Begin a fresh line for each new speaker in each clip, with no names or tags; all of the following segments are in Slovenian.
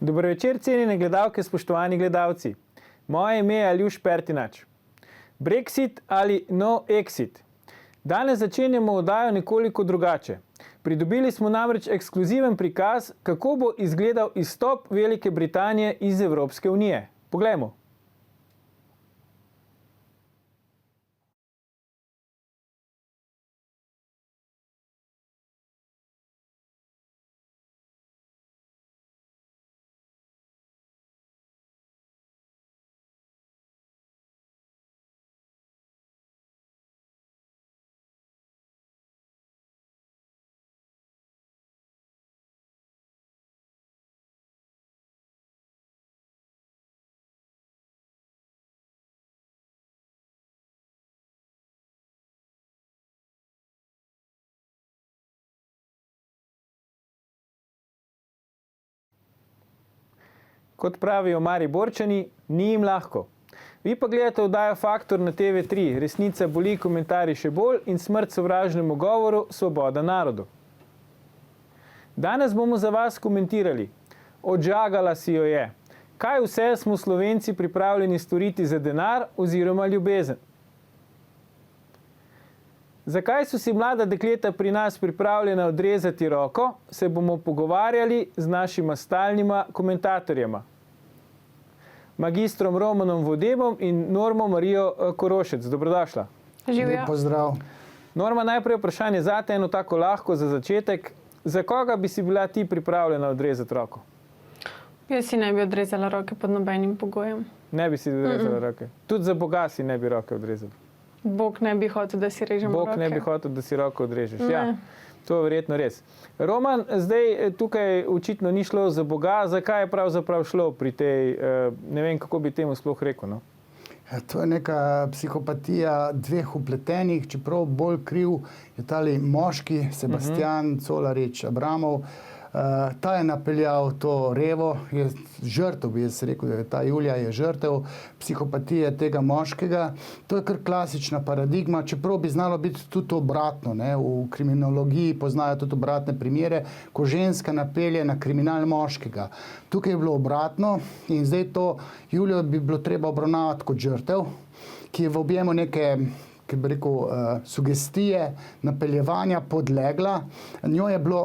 Dober večer, cenjene gledalke, spoštovani gledalci. Moje ime je Aljuš Pertinač. Brexit ali no exit? Danes začenjamo oddajo nekoliko drugače. Pridobili smo namreč ekskluziven prikaz, kako bo izgledal izstop Velike Britanije iz Evropske unije. Poglejmo. Kot pravijo Mariborčani, ni jim lahko. Vi pa gledate oddajo Faktor na TV3, resnica boli, komentarji še bolj in smrt sovražnemu govoru, svoboda narodu. Danes bomo za vas komentirali. Odžagala si jo je. Kaj vse smo Slovenci pripravljeni storiti za denar oziroma ljubezen? Zakaj so si mlada dekleta pri nas pripravljena odrezati roko, se bomo pogovarjali z našima stalnima komentatorjema. Magistrom Romanom Vodebom in Normo Marijo Korošec. Dobrodošla.
Živjo.
Pozdrav.
Norma, najprej vprašanje zate, eno tako lahko za začetek. Za koga bi si bila ti pripravljena odrezati roko?
Jaz si ne bi odrezala roke pod nobenim pogojem.
Ne bi si odrezala roke? Tudi za Boga si ne bi roke odrezala?
Bog ne bi hotel, da si režemo roke.
Bog ne bi hotel, da si roko odrežeš. Ja, to je verjetno res. Roman, zdaj tukaj očitno ni šlo za Boga. Zakaj je pravzaprav šlo pri tej, ne vem, kako bi temu sploh rekel, no?
To je neka psihopatija dveh upletenih, čeprav bolj kriv je tali moški, Sebastian Colarič Abramov. Ta je napeljal to revo, je žrtev, bi jaz rekel, da je ta Julija je žrtev psihopatije tega moškega. To je kar klasična paradigma, čeprav bi znalo biti tudi obratno. Ne? V kriminologiji poznajo tudi obratne primere, ko ženska napelje na kriminal moškega. Tukaj je bilo obratno in zdaj to Julijo bi bilo treba obravnavati kot žrtev, ki je v objemu neke, ki bi rekel, sugestije, napeljevanja podlegla. Njo je bilo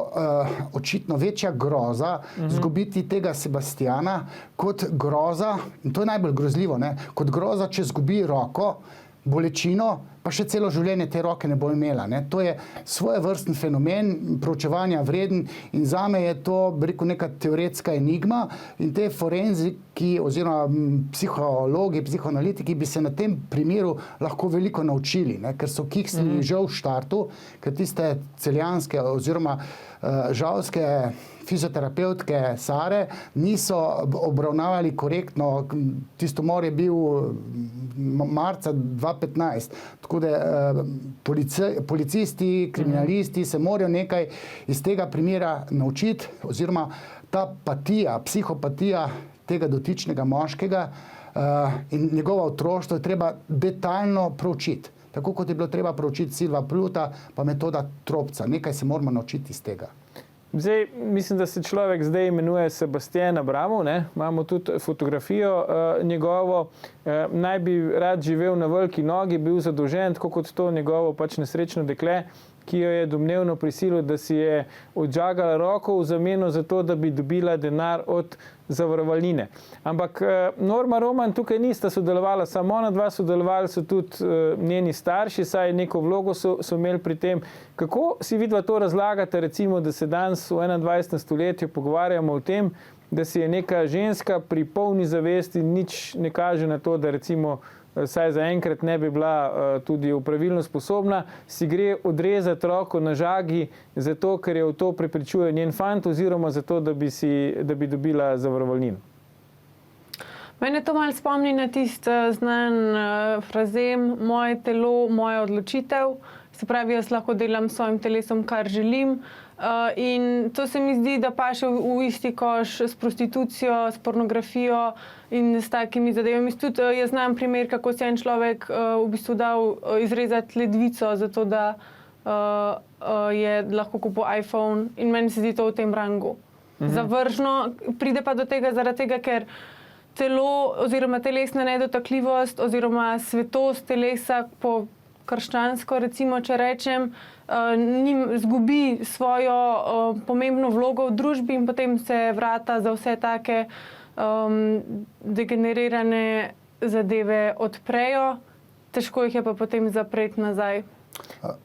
očitno večja groza zgubiti tega Sebastiana kot groza, in to je najbolj grozljivo, ne? Kot groza, če zgubi roko, bolečino, pa še celo življenje te roke ne bo imela. Ne? To je svojevrsten fenomen, proučevanja vreden in zame je to, bi rekel, neka teoretska enigma in te forenziki oziroma psihologi, psihoanalitiki bi se na tem primeru lahko veliko naučili, ne? Ker so kiksnili že v štartu, ker tiste celjanske oziroma žalske fizioterapevtke Sare niso obravnavali korektno. Tisto mor je bil marca 2015. Tako da policisti, kriminalisti se morajo nekaj iz tega primera naučiti, oziroma ta patija, psihopatija tega dotičnega moškega in njegova otroštvo je treba detaljno proučiti. Tako kot je bilo treba proučiti Silva Pluta pa metoda Tropca. Nekaj se moramo naučiti iz tega.
Zdaj, mislim, da se človek zdaj imenuje Sebastian Abramov, ne? Imamo tudi fotografijo njegovo. Naj bi rad živel na veliki nogi, bil zadolžen, tako kot to njegovo pač nesrečno dekle, ki jo je domnevno prisilil, da si je odžagala roko v zameno za to, da bi dobila denar od zavarovalnine. Ampak Norma, Roman tukaj nista sodelovala, samo ona dva, sodelovali so tudi njeni starši, saj neko vlogo so imeli pri tem. Kako si vidva to razlagate, recimo, da se danes v 21. stoletju pogovarjamo o tem, da si je neka ženska pri polni zavesti, nič ne kaže na to, da recimo saj zaenkrat ne bi bila tudi pravilno sposobna, si gre odrezati roko na žagi zato, ker je v to prepričuje njen fant oziroma zato, da bi dobila zavarovalnino.
Mene to malo spomni na tisti znan frazem moje telo, moja odločitev. Se pravi, jaz lahko delam s svojim telesom, kar želim. In to se mi zdi, da paše v isti koš s prostitucijo, s pornografijo in s takimi zadevami. Tudi jaz znam primer, kako se en človek v bistvu dal izrezati ledvico, zato da je lahko kupil iPhone, in meni se zdi to v tem rangu. zavržno. Pride pa do tega zaradi tega, ker telo oziroma telesna nedotakljivost oziroma svetost telesa po krščansko, recimo, če rečem, zgubi svojo pomembno vlogo v družbi in potem se vrata za vse take degenerirane zadeve odprejo, težko jih je pa potem zapreti nazaj.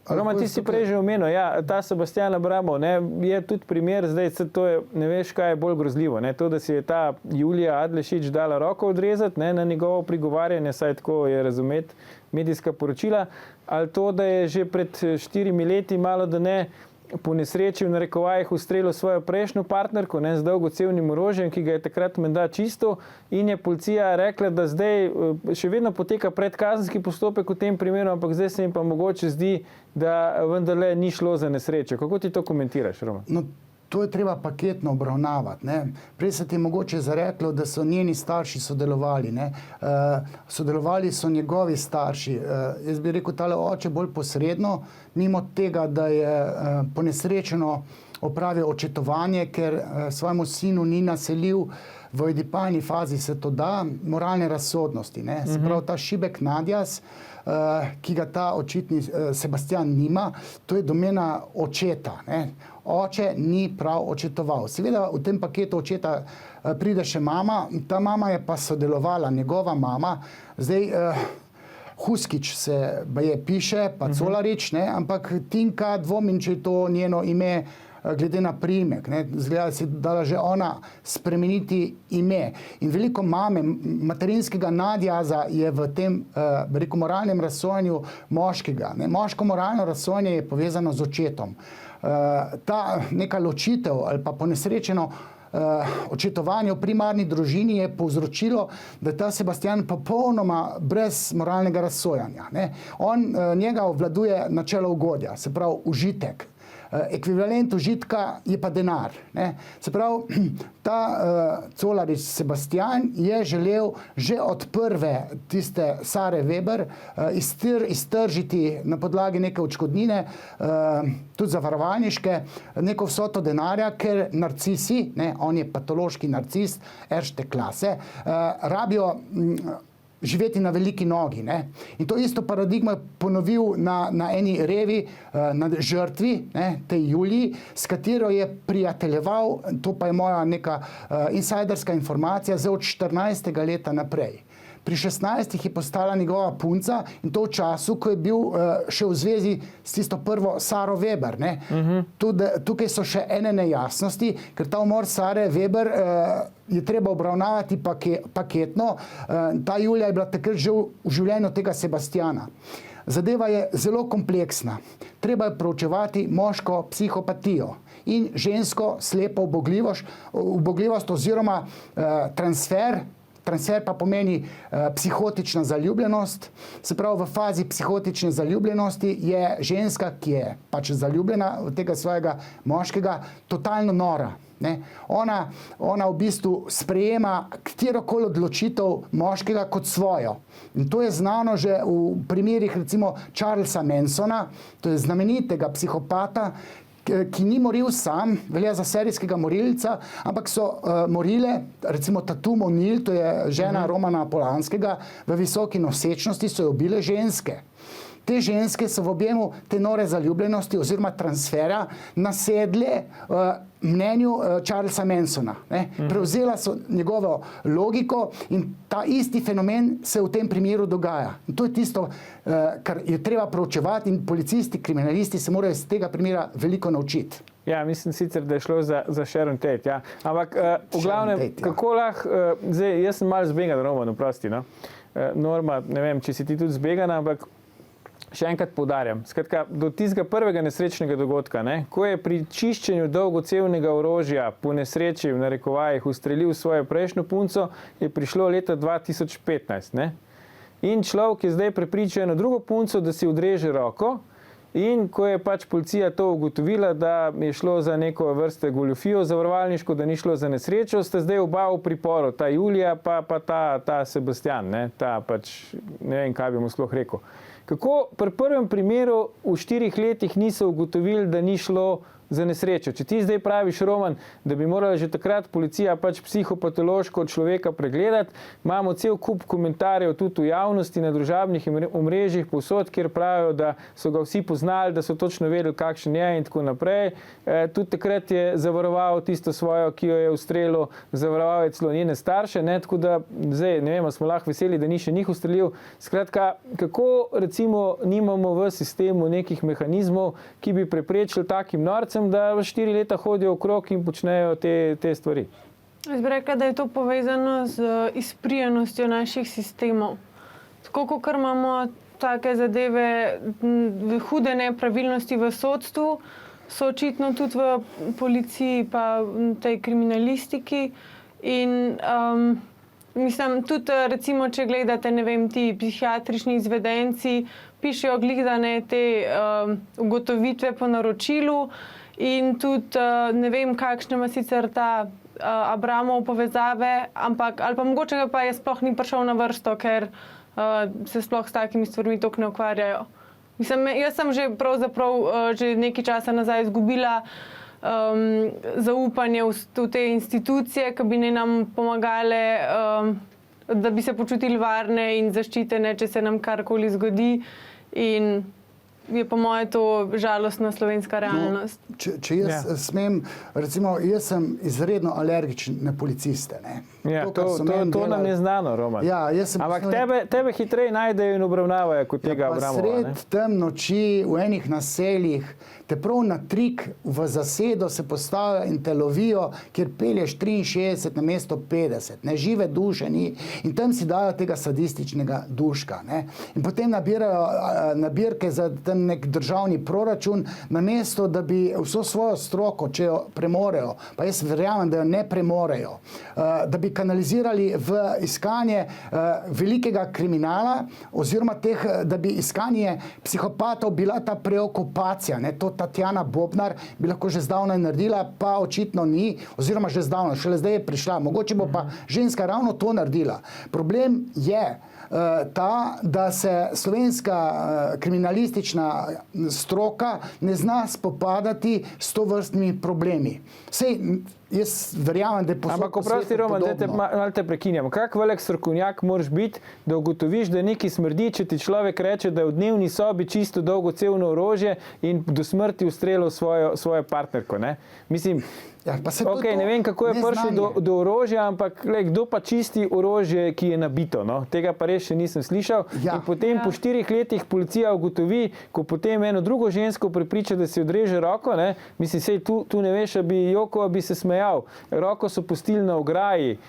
Roman, ti si prej že omenil, ja, ta Sebastian Abramov, ne, je tudi primer, zdaj to je, ne veš, kaj je bolj grozljivo, ne, to, da si je ta Julija Adlešič dala roko odrezati, ne, na njegovo prigovarjanje, saj tako je razumeti medijska poročila, ali to, da je že pred 4 leti malo da ne po nesreči v narekovajih ustrelil svojo prejšnjo partnerko, ne, z dolgocevnim orožjem, ki ga je takrat menda čisto, in je policija rekla, da zdaj še vedno poteka predkazenski postopek v tem primeru, ampak zdaj se jim pa mogoče zdi, da vendarle ni šlo za nesrečo. Kako ti to komentiraš, Roman?
No, to je treba paketno obravnavati. Ne. Prej se ti je mogoče zareklo, da so njeni starši sodelovali. Ne. Sodelovali so njegovi starši. Jaz bi rekel, tale oče bolj posredno, mimo tega, da je ponesrečeno opravil očetovanje, ker svojemu sinu ni naselil v oidipalni fazi, se to da, moralne razsodnosti. Ne. Se pravi, ta šibek nadjaz, ki ga ta očitni Sebastian nima, to je domena očeta. Ne. Oče ni prav očetoval. Seveda v tem paketu očeta pride še mama, ta mama je pa sodelovala, njegova mama. Zdaj, Huskič se baje piše, pa Colarič, ne, ampak Tinka dvomim, če je to njeno ime glede na priimek. Zgleda si dala že ona spremeniti ime. In veliko mame, materinskega nadjaza je v tem rekel, moralnem razsojanju moškega. Ne. Moško moralno razsojanje je povezano z očetom. Ta neka ločitev ali pa ponesrečeno očetovanje v primarni družini je povzročilo, da je ta Sebastian popolnoma brez moralnega razsojanja. Ne. Njega obvladuje načelo ugodja, se pravi užitek. Ekvivalent užitka je pa denar. Ne. Se pravi, ta Colarič Sebastian je želel že od prve tiste Sare Weber iztržiti na podlagi neke odškodnine, tudi zavarovalniške, neko vsoto denarja, ker narcisi, ne, on je patološki narcis, erste klase, rabijo živeti na veliki nogi. Ne? In to isto paradigmo je ponovil na eni revi, na žrtvi, ne, tej Juliji, s katero je prijateljeval, to pa je moja neka insajderska informacija, zdaj od 14. leta naprej. Pri 16 je postala njegova punca in to v času, ko je bil še v zvezi s tisto prvo Saro Weber. Ne? Tukaj so še ene nejasnosti, ker ta umor Sare Weber je treba obravnavati paketno. Ta Julija je bila takrat že v življenju tega Sebastiana. Zadeva je zelo kompleksna. Treba je proučevati moško psihopatijo in žensko slepo ubogljivost oziroma transfer. Transfer pa pomeni psihotična zaljubljenost. Se pravi, v fazi psihotične zaljubljenosti je ženska, ki je pač zaljubljena v tega svojega moškega, totalno nora. Ne? Ona v bistvu sprejema katerokoli odločitev moškega kot svojo. In to je znano že v primerih recimo Charlesa Mansona, to je znamenitega psihopata, ki ni moril sam, velja za serijskega morilca, ampak so morile, recimo Tatum O'Neil, to je žena Romana Polanskega, v visoki nosečnosti so jo ubile ženske. Te ženske so v objemu te nore zaljubljenosti oziroma transfera nasedle mnenju Charlesa Mansona. Prevzela so njegovo logiko in ta isti fenomen se v tem primeru dogaja. In to je tisto, kar je treba proučevati in policisti, kriminalisti se morajo iz tega primera veliko naučiti.
Ja, mislim sicer, da je šlo za Sharon Tate, ja. Ampak v glavnem,
Tate, ja.
kako lahko, zdaj, jaz sem malo zbegan, Roman, oprosti, no? Norma, ne vem, či si ti tudi zbegana, ampak še enkrat poudarjam. Skratka, do tistega prvega nesrečnega dogodka, ne, ko je pri čiščenju dolgocevnega orožja po nesreči v narekovajih ustrelil svojo prejšnjo punco, je prišlo leta 2015. Ne. In človek je zdaj prepričal eno drugo punco, da si odreže roko, in ko je pač policija to ugotovila, da je šlo za neko vrste goljufijo zavarovalniško, da ni šlo za nesrečo, sta zdaj oba v priporu, ta Julija pa ta Sebastian, ne, ta pač, ne vem, kaj bi mu sploh rekel. Kako pri prvem primeru v 4 letih niso ugotovili, da ni šlo za nesrečo. Če ti zdaj praviš, Roman, da bi morala že takrat policija pač psihopatološko človeka pregledati, imamo cel kup komentarjev tudi v javnosti, na družabnih omrežjih, povsod, kjer pravijo, da so ga vsi poznali, da so točno vedeli, kakšen je in tako naprej. Tudi takrat je zavaroval tisto svojo, ki jo je ustrelil, zavaroval je celo njene starše, ne? Tako da zdaj, ne vem, smo lahko veseli, da ni še njih ustrelil. Skratka, kako recimo nimamo v sistemu nekih mehanizmov, ki bi preprečili takim norcem, da 4 leta hodijo okrog in počnejo te stvari?
Jaz bi rekla, da je to povezano z izprijenostjo naših sistemov. Tako kot imamo take zadeve, hude nepravilnosti v sodstvu, so očitno tudi v policiji pa tej kriminalistiki. In mislim, tudi recimo, če gledate, ne vem, ti psihiatrični izvedenci, pišejo gledane te ugotovitve po naročilu in tudi ne vem, kakšne ima sicer ta Abramov povezave, ampak ali pa mogoče pa je sploh ni prišel na vrsto, ker se sploh s takimi stvarmi toliko ne ukvarjajo. Mislim, jaz sem že pravzaprav že nekaj časa nazaj izgubila zaupanje v te institucije, ki bi nam pomagale, da bi se počutili varne in zaščitene, če se nam karkoli zgodi. In je po moje to žalostna slovenska realnost.
No, če jaz smem, recimo, jaz sem izredno alergičen na policiste. Ne?
Ja, to nam je znano, Roman.
Ja,
ampak tebe hitreje najdejo in obravnavajo kot tega Abramova.
Sred tem noči v enih naseljih te prav na trik v zasedo se postavijo in te lovijo, kjer pelješ 63 na mesto 50. Ne, žive duše ni. In tam si dajo tega sadističnega duška. Ne. In potem nabirajo nabirke za tam nek državni proračun, namesto da bi vso svojo stroko, če jo premorejo, pa jaz verjamem, da jo ne premorejo, da bi kanalizirali v iskanje velikega kriminala, oziroma da bi iskanje psihopatov bila ta preokupacija. Ne. To Tatjana Bobnar bi lahko že zdavnaj naredila, pa očitno ni, oziroma že zdavnaj, šele zdaj je prišla. Mogoče bo pa ženska ravno to naredila. Problem je ta, da se slovenska kriminalistična stroka ne zna spopadati s tovrstnimi problemi. Sej, jaz verjamem, da je posod.
Ampak oprosti, Roman, da malo te prekinjam. Kak velik strokovnjak moraš biti, da ugotoviš, da nekaj smrdi, če ti človek reče, da je v dnevni sobi čisto dolgocevno orožje in do smrti ustrelil svojo partnerko, ne? Mislim,
ja,
okay, ne vem, kako je prišel do orožja, ampak kdo pa čisti orožje, ki je nabito? No? Tega pa res še nisem slišal. Ja. In potem po 4 letih policija ugotovi, ko potem eno drugo žensko prepriča, da si odreže roko, ne? Mislim, sej tu ne veš, bi joko, bi se smejal. Roko so pustili na ograji.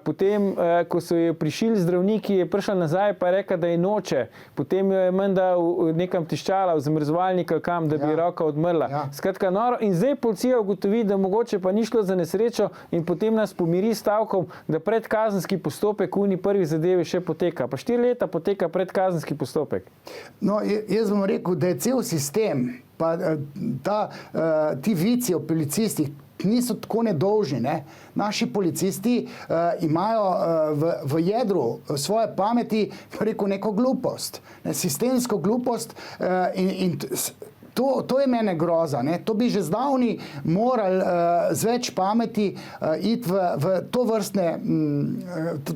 Potem, ko so jo prišili zdravniki, je prišla nazaj pa je rekla, da je noče. Potem jo je menda nekam tiščala v zamrzovalnik ali kam, da bi roka odmrla. Ja. Skratka, noro. In zdaj policija ugotovi, da mogoče pa ni šlo za nesrečo in potem nas pomiri stavkom, da predkazenski postopek v uni prvi zadevi še poteka. Pa 4 leta poteka predkazenski postopek.
No, jaz bom rekel, da je cel sistem, pa ti vici o policistih niso tako nedolžni. Ne? Naši policisti imajo v jedru svoje pameti, rekel, neko glupost, sistemsko glupost in to je mene groza. Ne? To bi že zdavni morali z več pameti iti v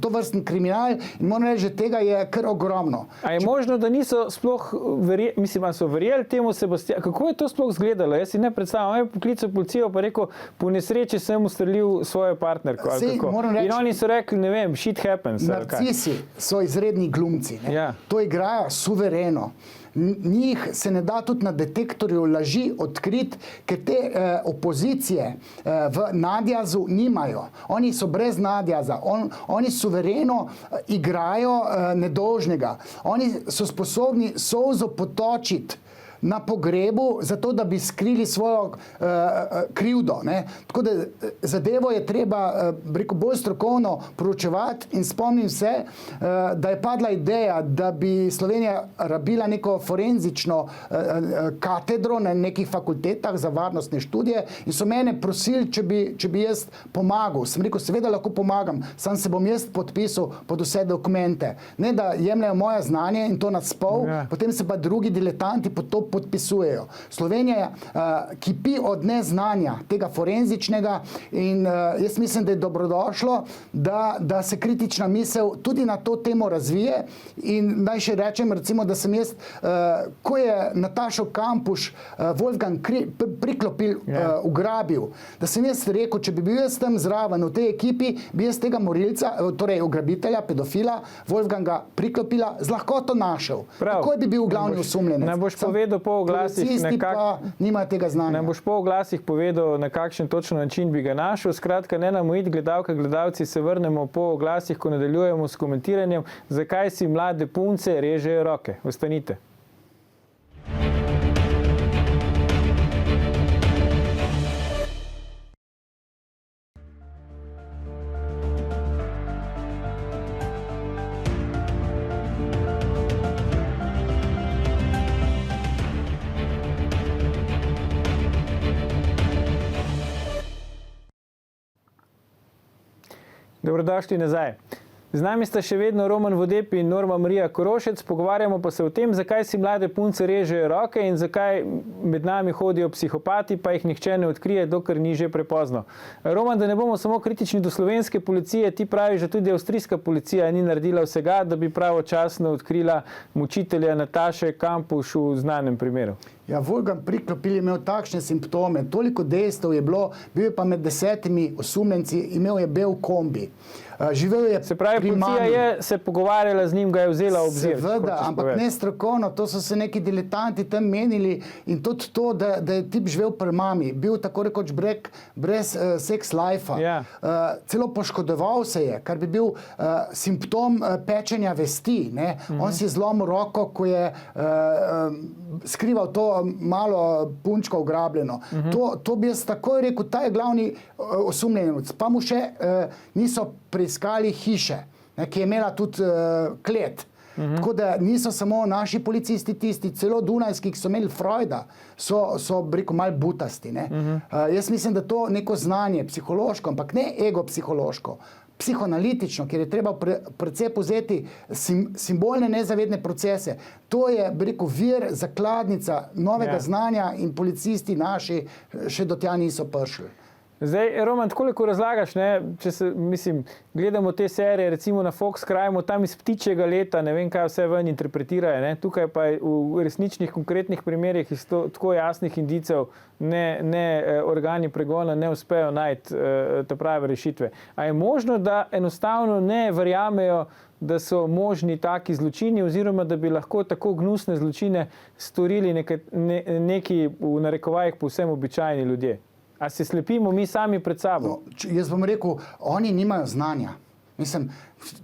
tovrstni kriminal in moram reči, že tega je kar ogromno.
A je možno, da niso sploh verjeli temu Sebastianu? Kako je to sploh izgledalo? Jaz si ne predstavljam. Je poklical policijo pa rekel, po nesreči sem ustrelil svojo partnerko. In oni so rekli, ne vem, shit happens.
Narcisi so izredni glumci. Ne? Ja. To igrajo suvereno. Njih se ne da tudi na detektorju laži odkriti, ker te opozicije v nadjazu nimajo. Oni so brez nadjaza. Oni suvereno igrajo nedolžnega. Oni so sposobni solzo potočiti na pogrebu, zato da bi skrili svojo krivdo. Ne? Tako da zadevo je treba bolj strokovno proučevati in spomnim se, da je padla ideja, da bi Slovenija rabila neko forenzično katedro na nekih fakultetah za varnostne študije in so mene prosili, če bi jaz pomagal. Sem rekel, seveda lahko pomagam, sam se bom jaz podpisal pod vse dokumente. Ne, da jemljajo moje znanje in to na spol, potem se pa drugi diletanti pod to podpisujejo. Slovenija kipi od neznanja tega forenzičnega in jaz mislim, da je dobrodošlo, da se kritična misel tudi na to temo razvije in naj še rečem, recimo, da sem jaz, ko je Natašo Kampuš Wolfgang Priklopil ugrabil, da sem jaz rekel, če bi bil jaz tam zraven v tej ekipi, bi jaz tega morilca, torej ugrabitelja, pedofila, Wolfganga Priklopila z lahkoto našel. Takoj bi bil glavni osumljenec.
Ne boš povedal po oglasih,
nima tega znanja.
Ne boš po oglasih povedal, na kakšen točno način bi ga našel. Skratka, ne nam ujiti, gledalke, gledalci, se vrnemo po oglasih, ko nadaljujemo s komentiranjem, zakaj si mlade punce režejo roke. Ostanite. Dobrodošli nazaj. Z nami sta še vedno Roman Vodeb in Norma Marija Korošec. Pogovarjamo pa se o tem, zakaj si mlade punce režejo roke in zakaj med nami hodijo psihopati, pa jih nihče ne odkrije, dokler ni že prepozno. Roman, da ne bomo samo kritični do slovenske policije, ti praviš, da tudi avstrijska policija ni naredila vsega, da bi pravočasno odkrila mučitelja Nataše Kampuš v znanem primeru.
Ja, Wolfgang Priklopil je imel takšne simptome, toliko dejstev je bilo, bil je pa med 10 osumljenci, imel je bel kombi. Živel je
se pravi, policija je se pogovarjala z njim, ga je vzela v obzir.
Seveda, ampak ne strokovno, to so se neki diletanti tam menili in tudi to, da je tip živel pri mami, bil tako rekoč brez sex life-a.
Ja.
Celo poškodoval se je, kar bi bil simptom pečenja vesti. Ne? On si je zlomil roko, ko je skrival to malo punčko ugrabljeno. To bi jaz takoj rekel, ta je glavni osumljenec. Pa mu še niso preiskali hiše, ki je imela tudi klet. Tako da niso samo naši policisti tisti, celo dunajski, ki so imeli Freuda, so rekel, malo butasti. Jaz mislim, da to neko znanje, psihološko, ampak ne ego psihološko, psihoanalitično, kjer je treba predvsej povzeti simbolne nezavedne procese. To je, rekel, vir, zakladnica novega znanja in policisti naši še do tja niso prišli.
Zdaj, Roman, koliko razlagaš, ne, če se, mislim, gledamo te serije, recimo na Fox Crime, tam iz Ptičjega leta, ne vem, kaj vse ven interpretirajo, ne, tukaj pa v resničnih, konkretnih primerih iz tako jasnih indicev ne organi pregona ne uspejo najti te prave rešitve. A je možno, da enostavno ne verjamejo, da so možni taki zločini oziroma da bi lahko tako gnusne zločine storili neki v narekovajih povsem običajni ljudje? A se slepimo mi sami pred sabo?
No, jaz bom rekel, oni nimajo znanja. Mislim,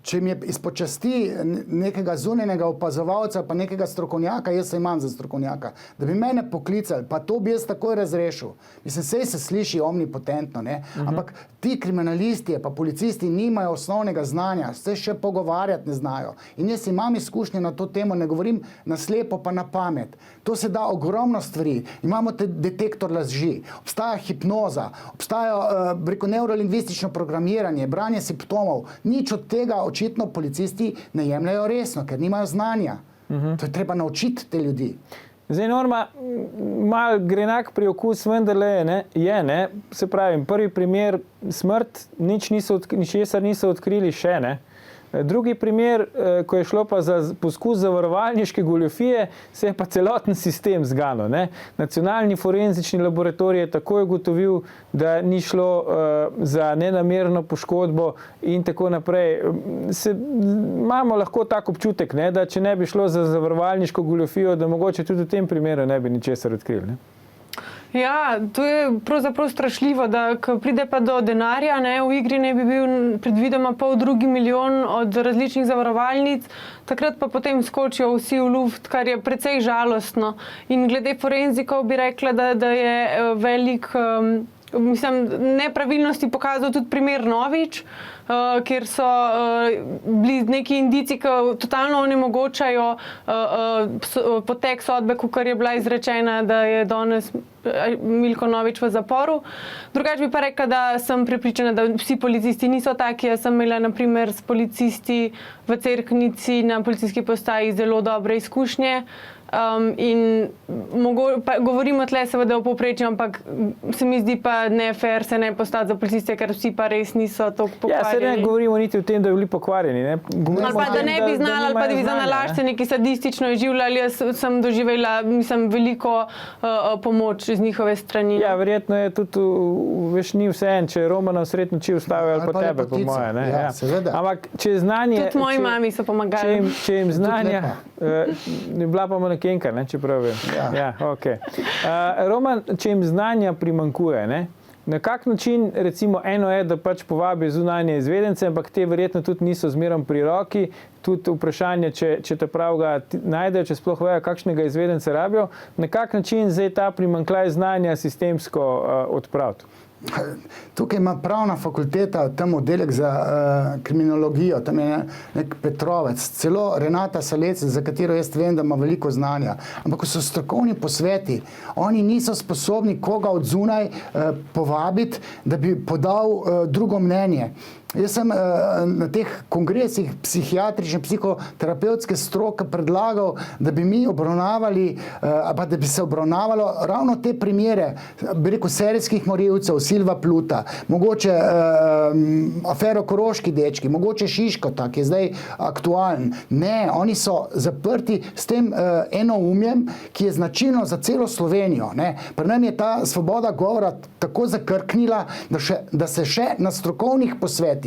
če mi je izpod časti nekega zunanjega opazovalca pa nekega strokovnjaka, jaz se imam za strokovnjaka, da bi mene poklicali, pa to bi jaz takoj razrešil. Mislim, sej se sliši omnipotentno, ne? Ampak ti kriminalisti pa policisti nimajo osnovnega znanja, se še pogovarjati ne znajo. In jaz imam izkušnje na to temo, ne govorim na slepo pa na pamet. To se da ogromno stvari. Imamo detektor laži, obstaja hipnoza, obstaja neurolingvistično programiranje, branje simptomov. Nič od tega očitno policisti ne jemljajo resno, ker nimajo znanja. To je treba naučiti te ljudi.
Zdaj, Norma, mal grenak priokus vendarle je, se pravim, prvi primer smrt, ničesar niso odkrili še, ne. Drugi primer, ko je šlo pa za poskus zavarovalniške goljufije, se je pa celoten sistem zganil. Nacionalni forenzični laboratorij je takoj ugotovil, da ni šlo za nenamerno poškodbo in tako naprej. Imamo lahko tak občutek, da če ne bi šlo za zavarovalniško goljufijo, da mogoče tudi v tem primeru ne bi ničesar odkrili.
Ja, to je pravzaprav strašljivo, da ko pride pa do denarja, v igri ne bi bil predvidoma 1,5 milijon od različnih zavarovalnic, takrat pa potem skočijo vsi v luft, kar je precej žalostno. In glede forenzikov bi rekla, da je velik, nepravilnosti pokazal tudi primer Novič, kjer so bili neki indici, ki totalno onemogočajo potek sodbe, kakor je bila izrečena, da je danes Milko Novič v zaporu. Drugače bi pa rekla, da sem prepričana, da vsi policisti niso taki. Jaz sem imela na primer s policisti v Cerknici na policijski postaji zelo dobre izkušnje. In govorimo tle seveda o povprečju, ampak se mi zdi pa ne fair se ne postati za policiste, ker vsi pa res niso toliko pokvarjeni.
Ja, se ne govorimo niti o tem, da bi bili pokvarjeni. Ne?
Ali pa da ne bi znali, ali pa da bi za nalašče neki sadistično življali. Jaz sem doživela, mislim, veliko pomoč z njihove strani.
Ja, verjetno je tudi, veš, ni vseeno, če Romanov srečni oči ustavijo ali pa tebe, po moje. Ne?
Ja, seveda.
Ampak če znanje...
Tudi moji mami so pomagali.
Če jim znanja... Je bila pa manekenka, ne, če prav vem. Ja, okay. Roman, če jim znanja primankuje, ne? Na kak način, recimo, eno je, da pač povabi zunanje izvedence, ampak te verjetno tudi niso zmerom pri roki, tudi vprašanje, če te pravga najdejo, če sploh vejo, kakšnega izvedence rabijo, na kak način zdaj ta primankljaj znanja sistemsko odpraviti?
Tukaj ima pravna fakulteta, tam oddelek za kriminologijo, tam je nek Petrovec, celo Renata Salec, za katero jaz vem, da ima veliko znanja. Ampak ko so strokovni posveti, oni niso sposobni koga od zunaj povabiti, da bi podal drugo mnenje. Jaz sem na teh kongresih psihiatrične, psihoterapevtske stroke predlagal, da bi mi obravnavali, pa da bi se obravnavalo ravno te primere, bi rekel, serijskih morilcev, Silva Pluta, mogoče afero Koroški dečki, mogoče Šiškota, ki je zdaj aktualen. Ne, oni so zaprti s tem enoumjem, ki je značilno za celo Slovenijo. Ne. Pri nam je ta svoboda govora tako zakrknila, da se še na strokovnih posvetih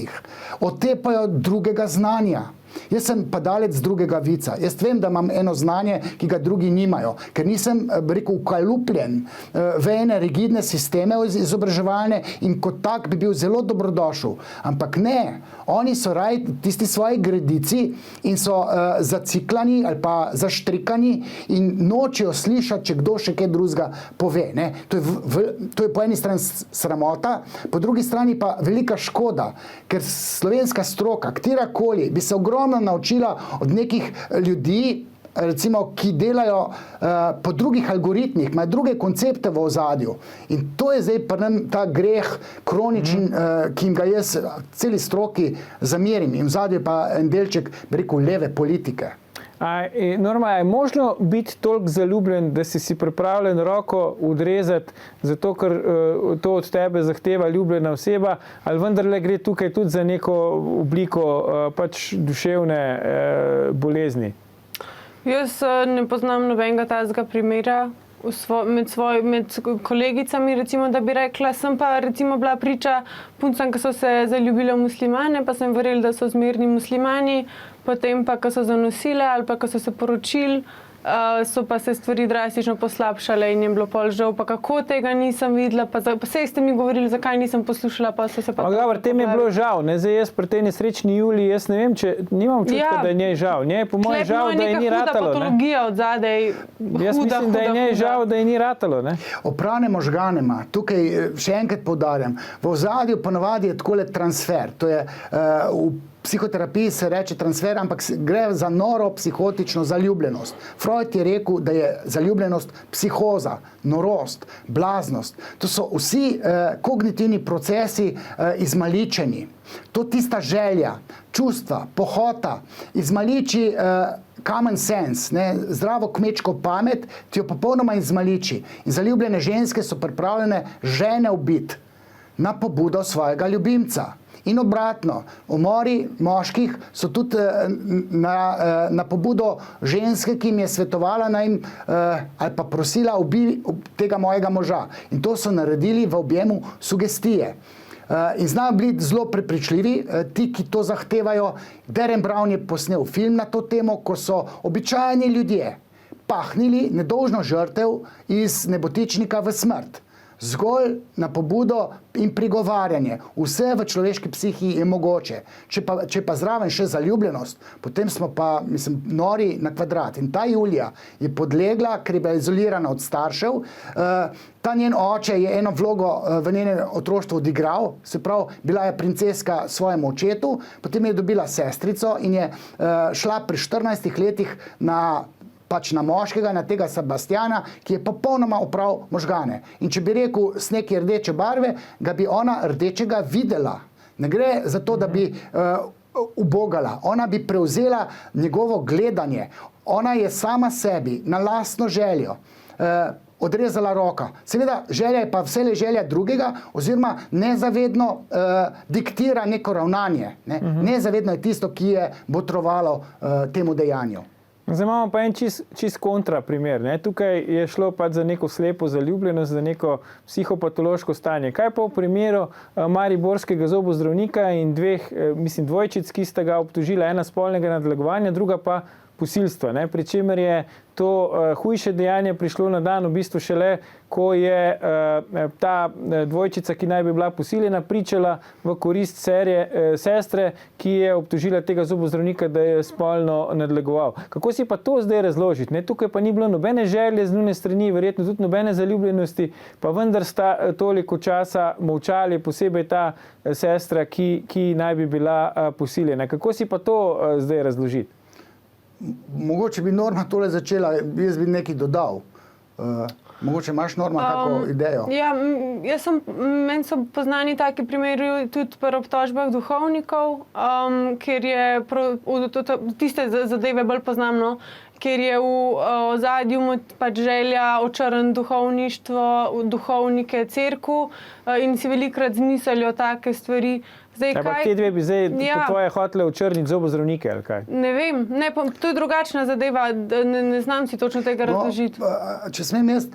otepajo drugega znanja. Jaz sem padalec drugega vica. Jaz vem, da imam eno znanje, ki ga drugi nimajo, ker nisem, rekel, ukalupljen v ene rigidne sisteme izobraževalne in kot tak bi bil zelo dobrodošel. Ampak ne, oni so raj tisti svoji gredici in so zaciklani ali pa zaštrikani in nočejo slišati, če kdo še kaj drugega pove. Ne? To je po eni strani sramota, po drugi strani pa velika škoda, ker slovenska stroka, katerakoli, bi se ogromno naučila od nekih ljudi, recimo, ki delajo po drugih algoritmih, imajo druge koncepte v ozadju. In to je zdaj pri nam ta greh kroničen, ki jim ga jaz celi stroki zamerim. In v ozadju je pa en delček, bi rekel, leve politike.
Norma, je možno biti toliko zaljubljen, da si pripravljen roko odrezati, zato ker to od tebe zahteva ljubljena oseba, ali vendarle gre tukaj tudi za neko obliko pač duševne bolezni?
Jaz ne poznam nobenega takega primera med kolegicami, recimo, da bi rekla, sem pa recimo bila priča puncam, ki so se zaljubile v muslimane, pa sem verjela, da so zmerni muslimani, potem pa, ko so zanosile ali pa, ko so se poročili, so pa se stvari drastično poslabšale in je bilo pol žal, pa kako tega nisem videla, pa sej ste mi govorili, zakaj nisem poslušala, pa so se pa...
Ampak tem je bilo žal, ne? Zdaj jaz pri tej nesrečni Juliji, jaz ne vem, če nimam čutka, da je njej žal. Njej po mojem žal, da je ni ratalo.
Huda patologija od zadaj,
jaz mislim, da je njej žal, da je ni ratalo. Ne?
Oprane možgane ima. Tukaj še enkrat poudarjam. V ozadju ponavadi je takole transfer. To je v psihoterapiji se reče transfer, ampak gre za noro psihotično zaljubljenost. Freud je rekel, da je zaljubljenost psihoza, norost, blaznost. To so vsi kognitivni procesi izmaličeni. To tista želja, čustva, pohota, izmaliči common sense, ne, zdravo kmečko pamet, ti jo popolnoma izmaliči. In zaljubljene ženske so pripravljene žene ubiti na pobudo svojega ljubimca. In obratno, umori moških so tudi na pobudo ženske, ki jim je svetovala ali pa prosila ubij tega mojega moža. In to so naredili v objemu sugestije. In znajo biti zelo prepričljivi, ti, ki to zahtevajo. Darren Brown je posnel film na to temo, ko so običajni ljudje pahnili nedolžno žrtev iz nebotičnika v smrt. Zgolj na pobudo in prigovarjanje. Vse v človeški psihi je mogoče. Če pa zraven še zaljubljenost, potem smo pa, mislim, nori na kvadrat. In ta Julija je podlegla, ker je bila izolirana od staršev. Ta njen oče je eno vlogo v njenem otroštvu odigral, se pravi, bila je princeska svojemu očetu, potem je dobila sestrico in je šla pri 14 letih na moškega, na tega Sebastiana, ki je popolnoma oprav možgane. In če bi rekel sneg je rdeče barve, ga bi ona rdečega videla. Ne gre za to, da bi ubogala, ona bi prevzela njegovo gledanje, ona je sama sebi na lastno željo odrezala roko. Seveda, želja je pa vselej želja drugega, oziroma nezavedno diktira neko ravnanje. Ne? Nezavedno je tisto, ki je botrovalo temu dejanju.
Zdaj imamo pa en čist kontra primer. Ne? Tukaj je šlo pač za neko slepo zaljubljenost, za neko psihopatološko stanje. Kaj pa v primeru mariborskega zobozdravnika in dvojčic, ki sta ga obtožila, ena spolnega nadlegovanja, druga pa posilstva, ne? Pri čemer je to hujše dejanje prišlo na dan v bistvu šele, ko je ta dvojčica, ki naj bi bila posiljena, pričala v korist sestre, ki je obtožila tega zobozdravnika, da je spolno nadlegoval. Kako si pa to zdaj razložiti? Ne? Tukaj pa ni bilo nobene želje z njune strani, verjetno tudi nobene zaljubljenosti, pa vendar sta toliko časa molčali, posebej ta sestra, ki naj bi bila posiljena. Kako si pa to zdaj razložiti?
Mogoče bi Norma tole začela, jaz bi nekaj dodal. Mogoče imaš, Norma, kako idejo?
Ja, meni so poznani taki primeri tudi pri obtožbah duhovnikov, ker je tiste zadeve bolj poznamno, ker je v ozadju pač želja očrniti duhovništvo, duhovnike, cerkev in si velikokrat zmislijo take stvari.
Ampak te dve bi zdaj po tvoje hotele očrniti zobozdravnike, ali kaj?
Ne vem, to je drugačna zadeva, ne znam si točno tega razložiti.
Če smem jaz,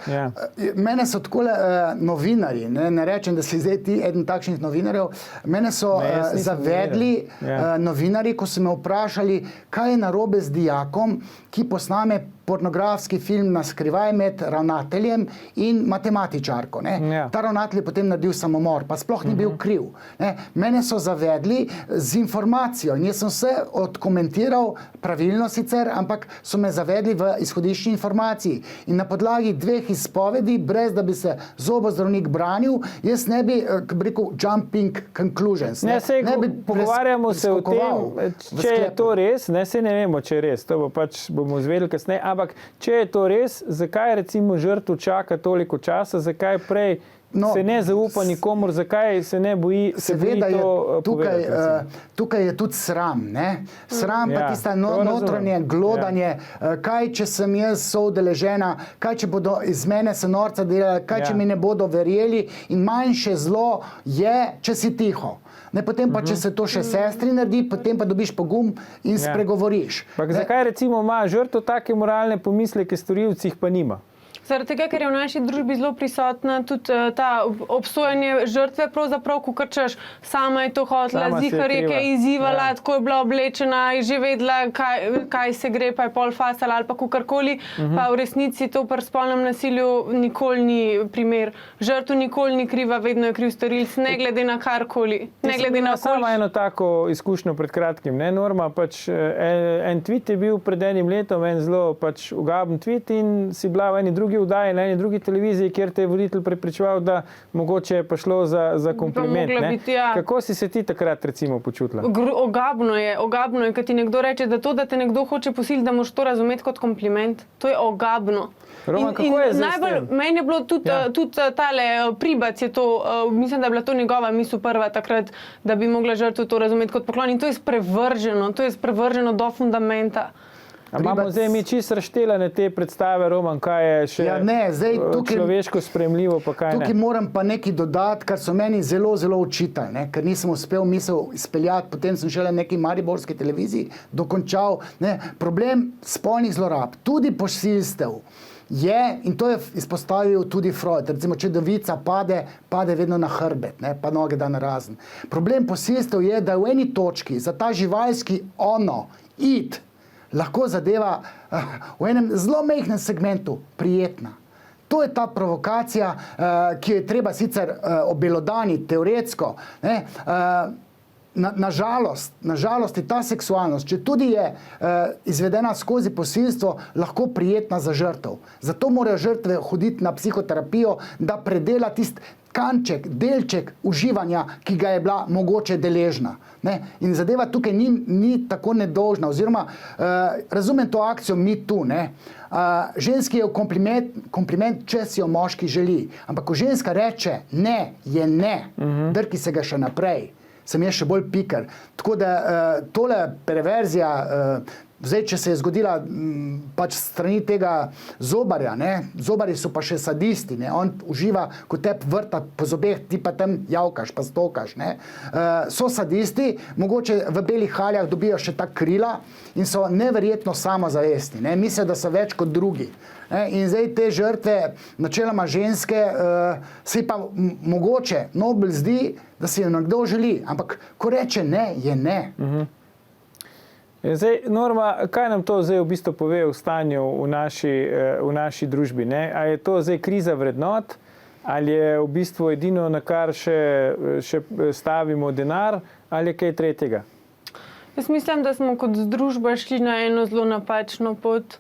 mene so takole novinarji, ne rečem, da si zdaj ti eden takšnih novinarjev, mene so zavedli novinarji, ko so me vprašali, kaj je narobe z dijakom, ki posname pornografski film na skrivaj med ravnateljem in matematičarko. Ta ravnatelj je potem naredil samomor, pa sploh ni bil kriv. Mene so zavedli z informacijo in jaz sem vse odkomentiral, pravilno sicer, ampak so me zavedli v izhodiščni informaciji. In na podlagi dveh izpovedi, brez da bi se zobozdravnik branil, jaz ne bi, rekel, jumping conclusions.
Pogovarjamo se o tem, če je to res, saj ne vemo, če je res, to bomo izvedeli kasneje, ampak če je to res, zakaj recimo žrtev čaka toliko časa, zakaj prej se ne zaupa nikomur, zakaj se ne boji to povedati?
Tukaj je tudi sram, ne? Sram pa tista notranje glodanje, kaj če sem jaz soudeležena, kaj če bodo iz mene se norca delali, kaj če mi ne bodo verjeli, in manjše zlo je, če si tiho. Potem pa, če se to še sestri naredi, potem pa dobiš pogum in spregovoriš.
Zakaj recimo ima žrtev take moralne pomisleke, storilcih pa nima?
Zaradi tega, ker je v naši družbi zelo prisotna tudi ta obsojanje žrtve, pravzaprav, ko krčeš, sama je to hotela, zihar je kaj izzivala, tako je bila oblečena, je že vedela, kaj se gre, pa je pol fasala ali pa kakorkoli, pa v resnici to pri spolnem nasilju nikoli ni primer. Žrtev nikoli ni kriva, vedno je kriv storilec, ne glede na karkoli.
Sama eno tako izkušnjo pred kratkim, ne, Norma, pač en tweet je bil pred enim letom, en zelo pač ugaben tweet in si bila v eni drugi vdaji na eni drugi televiziji, kjer te je voditelj prepričeval, da mogoče je pa šlo za kompliment. Kako si se ti takrat recimo počutila?
Ogabno je, kad ti nekdo reče, da to, da te nekdo hoče posiliti, da moraš to razumeti kot kompliment. To je ogabno.
Roman, kako je zdaj s tem?
Meni je bilo tudi tale Pribac je to, mislim, da je bila to njegova misel prva takrat, da bi mogla žrtev to razumeti kot poklon in to je sprevrženo do fundamenta.
Imamo zdaj mi čisto razštelane te predstave, Roman, kaj je še človeško sprejemljivo, pa kaj ne?
Tukaj moram pa nekaj dodati, kar so meni zelo, zelo očitali, ker nisem uspel misel izpeljati, potem sem šele na neki mariborski televiziji dokončal. Problem spolnih zlorab, tudi posilstev, je, in to je izpostavil tudi Freud, recimo, če devica pade vedno na hrbet, pa noge da narazen. Problem posilstev je, da v eni točki za ta živalski id lahko zadeva v enem zelo majhnem segmentu prijetna. To je ta provokacija, ki jo je treba sicer obelodaniti teoretsko. Nažalost je ta seksualnost, če tudi je izvedena skozi posilstvo, lahko prijetna za žrtev. Zato morajo žrtve hoditi na psihoterapijo, da predela tisti kanček, delček uživanja, ki ga je bila mogoče deležna. In zadeva tukaj ni tako nedolžna, oziroma razumem to akcijo Me Too. Ženski je kompliment, če si jo moški želi. Ampak ko ženska reče ne, je ne, drki se ga še naprej. sem jaz še bolj piker. Tako da tole perverzija, zdaj, če se je zgodila pač strani tega Zobarja, ne? Zobarji so pa še sadisti, ne? On uživa, ko te vrta po zobeh, ti pa tam javkaš, pa stokaš. Ne? So sadisti, mogoče v belih haljah dobijo še ta krila in so neverjetno samozavestni. Ne? Mislijo, da so več kot drugi. Ne? In zdaj te žrtve, načeloma ženske, se pa mogoče nobel zdi, da si jo nekdo želi, ampak ko reče ne, je ne.
Zdaj, Norma, kaj nam to zdaj v bistvu pove o stanju v naši družbi? Ne? A je to zdaj kriza vrednot, ali je v bistvu edino, na kar še stavimo denar, ali je kaj tretjega?
Jaz mislim, da smo kot družba šli na eno zelo napačno pot.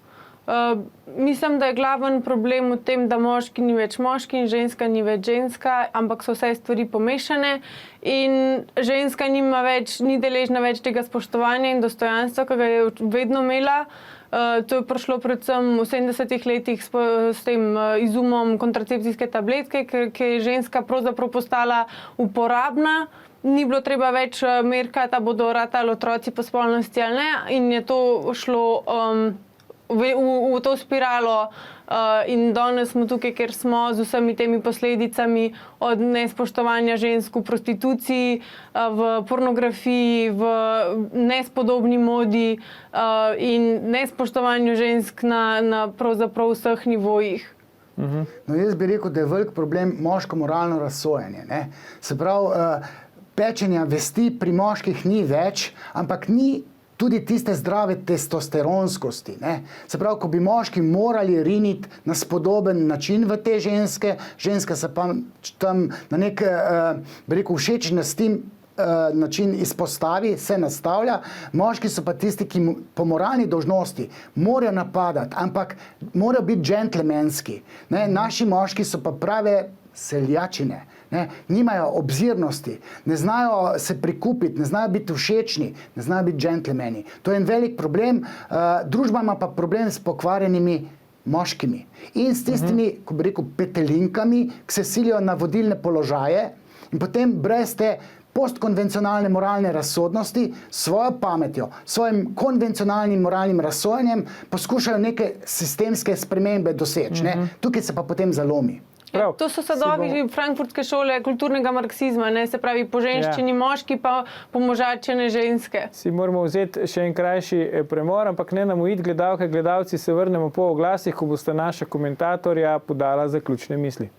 Mislim, da je glaven problem v tem, da moški ni več moški in ženska ni več ženska, ampak so vse stvari pomešane in ženska ni deležna več tega spoštovanja in dostojanstva, ki ga je vedno imela. To je prišlo predvsem v 70-ih letih s tem izumom kontracepcijske tabletke, ki je ženska pravzaprav postala uporabna. Ni bilo treba več merkati, da bodo ratali otroci po spolnosti ali ne, in je to šlo v to spiralo in danes smo tukaj, ker smo z vsemi temi posledicami od nespoštovanja žensk v prostituciji, v pornografiji, v nespodobni modi in nespoštovanju žensk na pravzaprav vseh nivojih.
No, jaz bi rekel, da je velik problem moško moralno razsojanje. Ne? Se pravi, pečenja vesti pri moških ni več, ampak ni tudi tiste zdrave testosteronskosti. Ne? Se pravi, ko bi moški morali riniti na spodoben način v te ženske, ženska se pa tam na nek, bi rekel, všečnosti način izpostavi, se nastavlja. Moški so pa tisti, ki po moralni dolžnosti morajo napadati, ampak morajo biti džentelmenski. Ne? Naši moški so pa prave seljačine. Ne? Nimajo obzirnosti, ne znajo se prikupiti, ne znajo biti všečni, ne znajo biti džentelmeni. To je en velik problem. Družba ima pa problem s pokvarjenimi moškimi in s tistimi, ko bi rekel, petelinkami, ki se silijo na vodilne položaje in potem brez te postkonvencionalne moralne razsodnosti, svojo pametjo, svojim konvencionalnim moralnim razsojanjem poskušajo neke sistemske spremembe doseči. Ne? Tukaj se pa potem zalomi.
To so sadovi frankfurtske šole kulturnega marksizma, ne? Se pravi poženščeni moški pa pomožačene ženske.
Si moramo vzeti še en krajši premor, ampak ne nam uiti, gledalke, gledalci, se vrnemo po oglasih, ko boste naša komentatorja podala zaključne misli.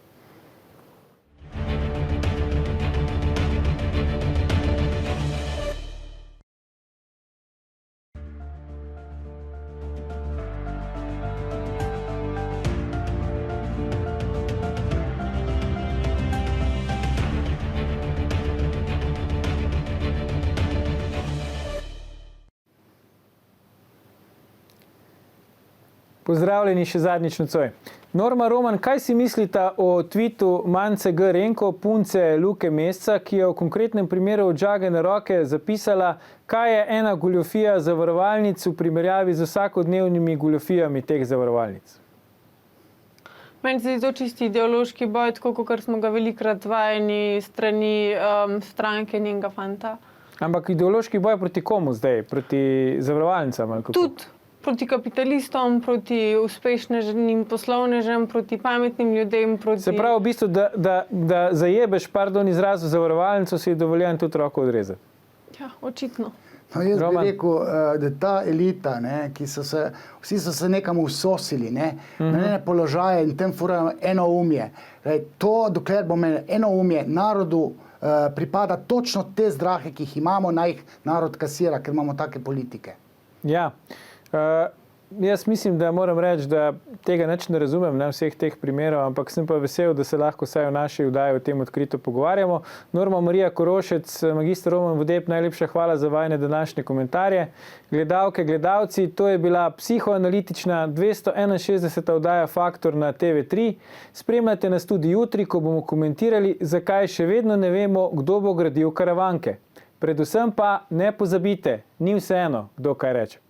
Pozdravljeni še zadnjič nocoj. Norma, Roman, kaj si mislita o twitu Mance G. Renko, punce Luke Mesca, ki je v konkretnem primeru odžagane roke zapisala, kaj je ena goljofija zavarovalnic v primerjavi z vsakodnevnimi goljofijami teh zavarovalnic?
Meni se zdi to čisti ideološki boj, tako kot smo ga velikokrat vajeni strani stranke njenega fanta.
Ampak ideološki boj proti komu zdaj? Proti zavarovalnicam?
Tudi proti kapitalistom, proti uspešnim poslovnežem, proti pametnim ljudem.
Se pravi, v bistvu, da zajebeš, pardon, izraz v zavarovalnico, si je dovoljen tudi roko odrezati.
Ja, očitno.
No, jaz bi rekel, da ta elita, ne, vsi so se nekam usosili, ne, na ene položaje in tem furajo enoumje. To, dokler bo imel enoumje, narodu pripada točno te zdrahe, ki jih imamo, naj jih narod kasira, ker imamo take politike.
Ja. Jaz mislim, da moram reči, da tega nič ne razumem, ne, vseh teh primerov, ampak sem pa vesel, da se lahko vsaj v naši vdaji o tem odkrito pogovarjamo. Norma Marija Korošec, magister Roman Vodeb, najlepša hvala za vajine današnje komentarje. Gledalke, gledalci, to je bila psihoanalitična 261. vdaja Faktor na TV3. Spremljate nas tudi jutri, ko bomo komentirali, zakaj še vedno ne vemo, kdo bo gradil Karavanke. Predvsem pa ne pozabite, ni vseeno, kdo kaj reče.